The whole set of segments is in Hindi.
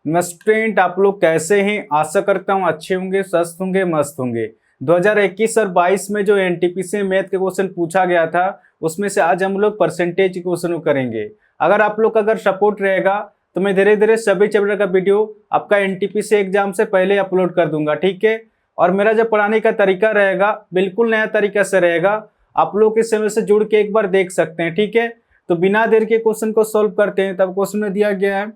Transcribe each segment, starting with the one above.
स्टूडेंट आप लोग कैसे हैं? आशा करता हूँ अच्छे होंगे, स्वस्थ होंगे, मस्त होंगे। 2021 और 22 में जो एनटीपीसी में मैथ के क्वेश्चन पूछा गया था उसमें से आज हम लोग परसेंटेज क्वेश्चन करेंगे। अगर सपोर्ट रहेगा तो मैं धीरे धीरे सभी चैप्टर का वीडियो आपका एनटीपीसी एग्जाम से पहले अपलोड कर दूंगा, ठीक है। और मेरा जो पढ़ाने का तरीका रहेगा बिल्कुल नया तरीका से रहेगा। आप लोग इस चैनल से जुड़ के एक बार देख सकते हैं, ठीक है। तो बिना देर के क्वेश्चन को सॉल्व करते हैं। तब क्वेश्चन में दिया गया है,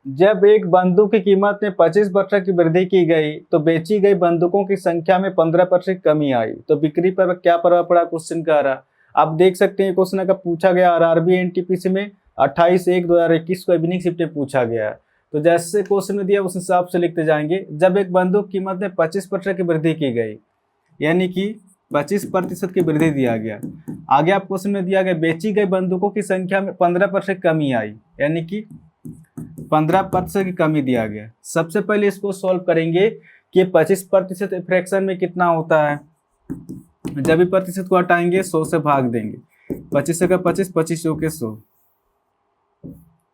जब एक बंदूक की कीमत में 25% की वृद्धि की गई तो बेची गई बंदूकों की संख्या में 15% कमी आई, तो बिक्री पर क्या प्रभाव पड़ा? क्वेश्चन का रहा। आप देख सकते हैं क्वेश्चन का पूछा गया आरआरबी एनटीपीसी में 28/1/2021 को इवनिंग शिफ्ट में पूछा गया है। तो जैसे क्वेश्चन में दिया उस हिसाब से लिखते जाएंगे। जब एक बंदूक कीमत में 25% की वृद्धि की गई, यानी कि 25% की वृद्धि दिया गया। आगे आप क्वेश्चन में दिया गया बेची गई बंदूकों की संख्या में 15% कमी आई, यानी कि 15% की कमी दिया गया। सबसे पहले इसको सॉल्व करेंगे कि 25% फ्रैक्शन में कितना होता है। जब भी प्रतिशत को हटाएंगे 100 से भाग देंगे। 25 से 25, 25 के 100,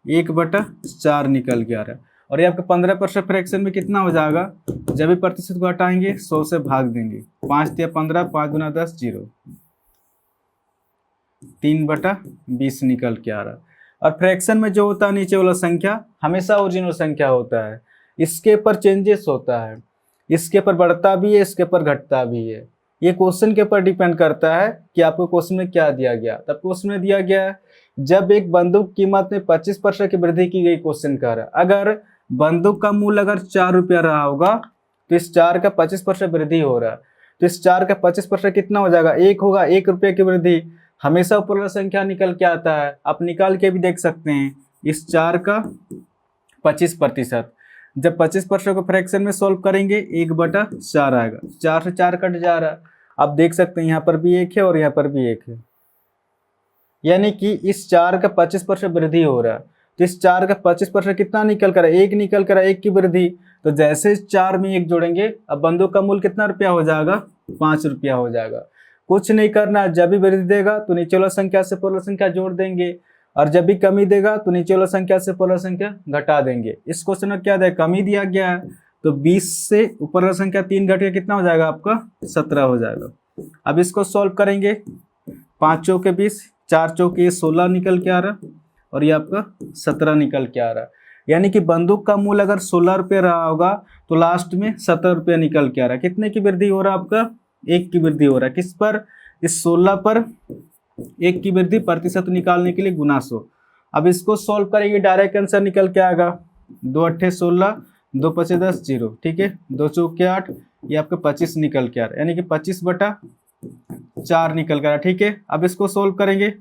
1/4 निकल के आ रहा है। और ये आपका 15% फ्रैक्शन में कितना हो जाएगा? जब भी प्रतिशत को हटाएंगे 100 से भाग देंगे। 5 या 15, 5 गुना 10, 0, 3/20 निकल के आ रहा है। और फ्रैक्शन में जो होता है नीचे वाला संख्या हमेशा ओरिजिनल संख्या होता है, इसके ऊपर चेंजेस होता है, इसके ऊपर बढ़ता भी है, इसके ऊपर घटता भी है। ये क्वेश्चन के ऊपर डिपेंड करता है कि आपको क्वेश्चन में क्या दिया गया। तब क्वेश्चन में दिया गया है जब एक बंदूक कीमत में 25% की वृद्धि की गई। क्वेश्चन का रहा, अगर बंदूक का मूल्य अगर 4 रुपया रहा होगा तो इस 4 का 25% वृद्धि हो रहा है, तो इस 4 का 25% कितना हो जाएगा? 1 होगा। 1 रुपये की वृद्धि हमेशा ऊपर वाला संख्या निकल के आता है, आप निकाल के भी देख सकते हैं। इस 4 का 25%, जब 25% को फ्रैक्शन में सॉल्व करेंगे 1/4 आएगा। 4 से 4 कट जा रहा है, आप देख सकते हैं यहाँ पर भी 1 है और यहाँ पर भी 1 है, यानी कि इस 4 का 25% वृद्धि हो रहा है। तो इस 4 का 25% कितना निकल कर? 1 निकल कर, 1 की वृद्धि। तो जैसे इस 4 में 1 जोड़ेंगे, अब बंदूक का मूल्य कितना रुपया हो जाएगा? 5 रुपया हो जाएगा। कुछ नहीं करना, जब भी वृद्धि देगा तो नीचे वाला संख्या से ऊपर वाला संख्या जोड़ देंगे, और जब भी कमी देगा तो नीचे वाला संख्या से ऊपर वाला संख्या घटा देंगे। इस क्वेश्चन में क्या दिया? कमी दिया गया है, तो 20 से ऊपर वाला संख्या 3 घट के कितना हो जाएगा आपका? 17 हो जाएगा। अब इसको सॉल्व करेंगे। 5 चौके 20, 4 चौके 16 निकल के आ रहा, और ये आपका 17 निकल के आ रहा। यानी कि बंदूक का मूल्य अगर 16 रुपये रहा होगा तो लास्ट में 17 रुपये निकल के आ रहा है। कितने की वृद्धि हो रहा है आपका? 1 की वृद्धि हो रहा है। किस पर? इस 16 पर 1 की वृद्धि प्रतिशत निकालने के लिए गुना 100। अब इसको सॉल्व करेंगे, डायरेक्ट आंसर निकल के आएगा। 2 अट्ठे 16, 2 पचे 10, 0, ठीक है। 2 चौके 8, ये आपका 25 निकल के आ रहा है, यानी कि 25/4 निकल कर, ठीक है। अब इसको सोल्व करेंगे,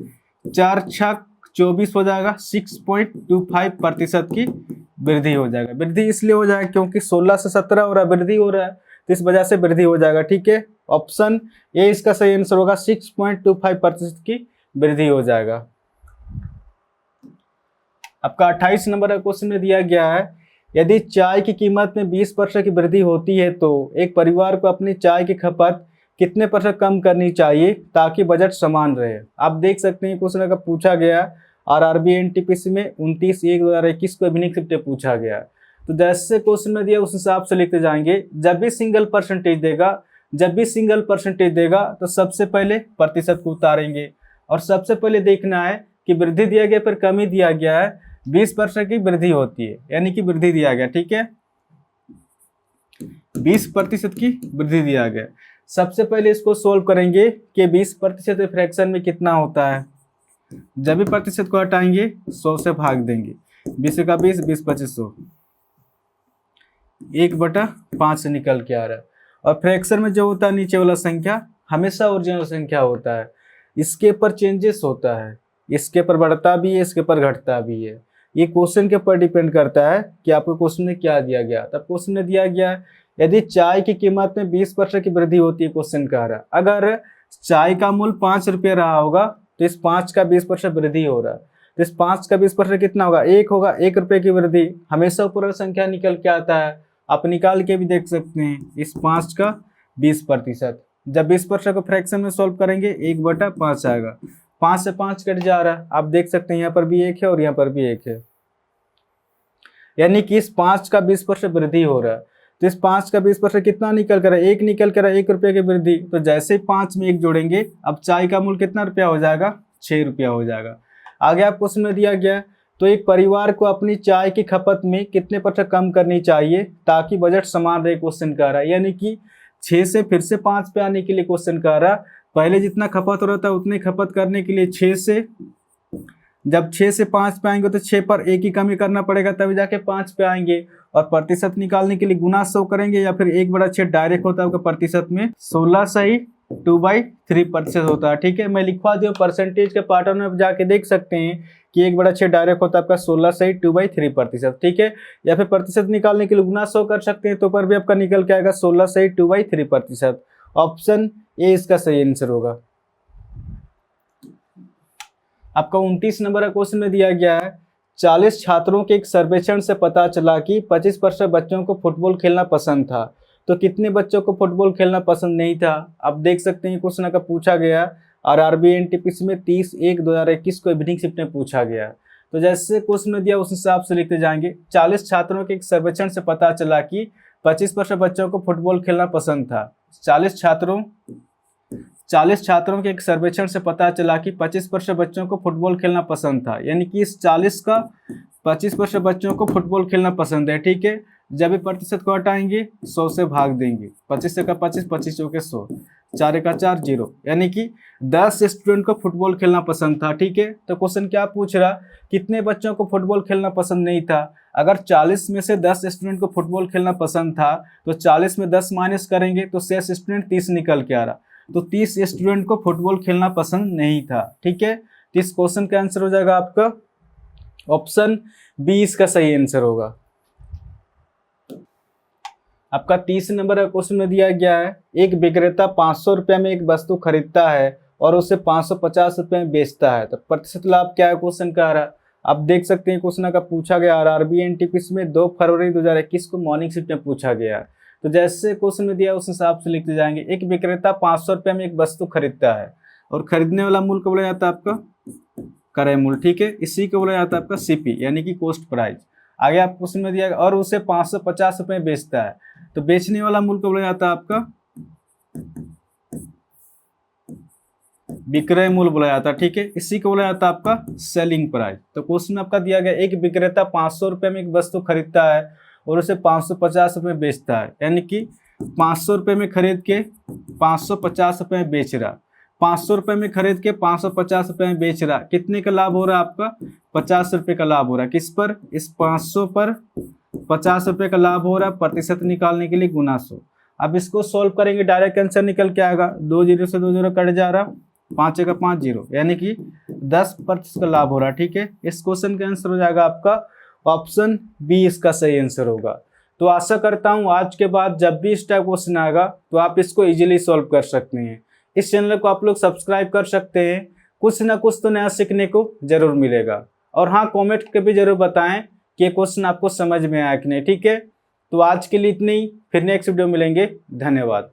4 छक 24 हो जाएगा। 6.25% की वृद्धि हो जाएगा। वृद्धि इसलिए हो जाएगा क्योंकि 16 से 17 हो रहा है, वृद्धि हो रहा है, तो इस वजह से वृद्धि हो जाएगा, ठीक है। ऑप्शन ए इसका सही आंसर होगा, 6.25% की वृद्धि हो जाएगा। आपका 28 नंबर का क्वेश्चन में दिया गया है, यदि चाय की कीमत में 20% की वृद्धि होती है तो एक परिवार को अपनी चाय की खपत कितने % कम करनी चाहिए ताकि बजट समान रहे। आप देख सकते हैं क्वेश्चन का पूछा गया आरआरबी एनटीपीसी में 29/1/2021 को इवनिंग शिफ्ट में पूछा गया। तो जैसे क्वेश्चन में दिया उस हिसाब से लिखते जाएंगे। जब भी सिंगल परसेंटेज देगा तो सबसे पहले प्रतिशत को उतारेंगे, और सबसे पहले देखना है कि वृद्धि दिया गया पर कमी दिया गया है। 20% की वृद्धि होती है, यानी कि वृद्धि दिया गया, ठीक है। 20% की वृद्धि दिया गया। सबसे पहले इसको सोल्व करेंगे कि 20% फ्रैक्शन में कितना होता है। जब भी प्रतिशत को हटाएंगे 100 से भाग देंगे। 20 का 20, 20 25 100, 1/5 से निकल के आ रहा है। और फ्रैक्शन में जो होता है नीचे वाला संख्या हमेशा ओरिजिनल संख्या होता है, इसके ऊपर चेंजेस होता है, इसके ऊपर बढ़ता भी है, इसके ऊपर घटता भी है। ये क्वेश्चन के ऊपर डिपेंड करता है कि आपको क्वेश्चन में क्या दिया गया। तब क्वेश्चन में दिया गया है यदि चाय की कीमत में 20% की वृद्धि होती है। क्वेश्चन कह रहा है अगर चाय का मूल्य 5 रुपये रहा होगा तो इस 5 का 20% वृद्धि हो रहा है, तो इस 5 का 20% कितना होगा? 1 होगा। 1 रुपये की वृद्धि हमेशा ऊपर संख्या निकल के आता है, आप निकाल के भी देख सकते हैं। इस 5 का 20%, जब 20% को फ्रैक्शन में सॉल्व करेंगे 1/5 आएगा। 5 से 5 कट जा रहा है, आप देख सकते हैं यहाँ पर भी 1 है और यहाँ पर भी 1 है। यानी कि इस 5 का 20% वृद्धि हो रहा है। तो इस 5 का 20% कितना निकल कर, 1 निकल कर, 1 रुपये की वृद्धि। तो जैसे ही 5 में 1 जोड़ेंगे, अब चाय का मूल्य कितना रुपया हो जाएगा, 6 रुपया हो जाएगा। आगे आपको उसमें दिया गया, तो एक परिवार को अपनी चाय की खपत में कितने % कम करनी चाहिए ताकि बजट समान रहे, क्वेश्चन कह रहा है। यानी कि 6 से फिर से 5 पे आने के लिए क्वेश्चन कह रहा है, पहले जितना खपत हो रहा था उतनी खपत करने के लिए 6 से, जब 6 से 5 पे आएंगे तो 6 पर 1 ही कमी करना पड़ेगा, तभी जाके 5 पे आएंगे। और प्रतिशत निकालने के लिए गुना 100 करेंगे, या फिर 1/6 डायरेक्ट होता है आपका प्रतिशत में, 16 सही 2/3% होता है। ठीक है, मैं लिखवा दिया परसेंटेज के पैटर्न में, आप जाके देख सकते हैं कि 1/6 डायरेक्ट होता है आपका 16 सही 2/3%। ठीक है, या फिर प्रतिशत निकालने के लिए गुना 100 कर सकते हैं, तो पर भी आपका निकल के आएगा 16 सही 2/3%। ऑप्शन ए इसका सही आंसर होगा। आपका 29 नंबर का क्वेश्चन में दिया गया है, 40 छात्रों के एक सर्वेक्षण से पता चला कि 25% बच्चों को फुटबॉल खेलना पसंद था, तो कितने बच्चों को फुटबॉल खेलना पसंद नहीं था। आप देख सकते हैं क्वेश्चन का पूछा गया और आरबी एनटीपीसी में 30/1/2021 को इवनिंग शिफ्ट में पूछा गया। तो जैसे क्वेश्चन में दिया उस हिसाब से लिखते जाएंगे। 40 छात्रों के एक सर्वेक्षण से पता चला कि 25% बच्चों को फुटबॉल खेलना पसंद था। 40 छात्रों के एक सर्वेक्षण से पता चला कि 25% बच्चों को फुटबॉल खेलना पसंद था, यानी कि इस 40 का 25% बच्चों को फुटबॉल खेलना पसंद है। ठीक है, जब भी प्रतिशत को हटाएंगे 100 से भाग देंगे, 25 से का 25, 25 चौके 100, 4 का 4 0, यानी कि 10 स्टूडेंट को फुटबॉल खेलना पसंद था। ठीक है, तो क्वेश्चन क्या पूछ रहा, कितने बच्चों को फुटबॉल खेलना पसंद नहीं था। अगर 40 में से 10 स्टूडेंट को फुटबॉल खेलना पसंद था, तो 40 में 10 माइनस करेंगे तो शेष स्टूडेंट 30 निकल के आ रहा, तो 30 स्टूडेंट को फुटबॉल खेलना पसंद नहीं था। ठीक है, तो इस क्वेश्चन का आंसर हो जाएगा आपका ऑप्शन बी, इसका सही आंसर होगा। आपका 30 नंबर का क्वेश्चन में दिया गया है, एक विक्रेता 500 रुपये में एक वस्तु खरीदता है और उसे 550 रुपये में बेचता है, तो प्रतिशत लाभ क्या है, क्वेश्चन का आ रहा है। आप देख सकते हैं क्वेश्चन का पूछा गया आरबी एनटीपीसी में 2 फरवरी 2021 को मॉर्निंग शिफ्ट में पूछा गया। तो जैसे क्वेश्चन में दिया उस हिसाब से लिखते जाएंगे। एक विक्रेता 500 रुपये में एक वस्तु खरीदता है और खरीदने वाला मूल्य को बोला जाता है आपका क्रय मूल्य। ठीक है, इसी को बोला जाता है आपका सीपी, यानी कि कॉस्ट प्राइस। आगे आप क्वेश्चन में दिया और उसे 550 रुपये में बेचता है, तो बेचने वाला मूल्य को बोला जाता है आपका विक्रय मूल्य बोला जाता है। ठीक है, इसी को बोला जाता है आपका सेलिंग प्राइस। तो क्वेश्चन में आपका दिया गया, एक विक्रेता 500 रुपये में एक वस्तु खरीदता है और उसे 550 रुपये में बेचता है, यानी कि 500 रुपये में खरीद के 550 रुपये में बेच रहा, 500 रुपये में खरीद के 550 रुपये में बेच रहा। कितने का लाभ हो रहा है आपका, 50 रुपये का लाभ हो रहा है। किस पर, इस 500 पर 50 रुपये का लाभ हो रहा है। प्रतिशत निकालने के लिए गुना 100। अब इसको सोल्व करेंगे, डायरेक्ट आंसर निकल के आएगा, 2 0 से 2 0 कट जा रहा, 5 का 5 0, यानी कि 10% का लाभ हो रहा है। ठीक है, इस क्वेश्चन का आंसर हो जाएगा आपका ऑप्शन बी, इसका सही आंसर होगा। तो आशा करता हूं आज के बाद जब भी इस टाइप क्वेश्चन आएगा तो आप इसको इजीली सॉल्व कर सकते हैं। इस चैनल को आप लोग सब्सक्राइब कर सकते हैं, कुछ ना कुछ तो नया सीखने को जरूर मिलेगा। और हाँ, कमेंट के भी जरूर बताएं कि ये क्वेश्चन आपको समझ में आया कि नहीं। ठीक है, तो आज के लिए इतनी ही, फिर नेक्स्ट वीडियो मिलेंगे। धन्यवाद।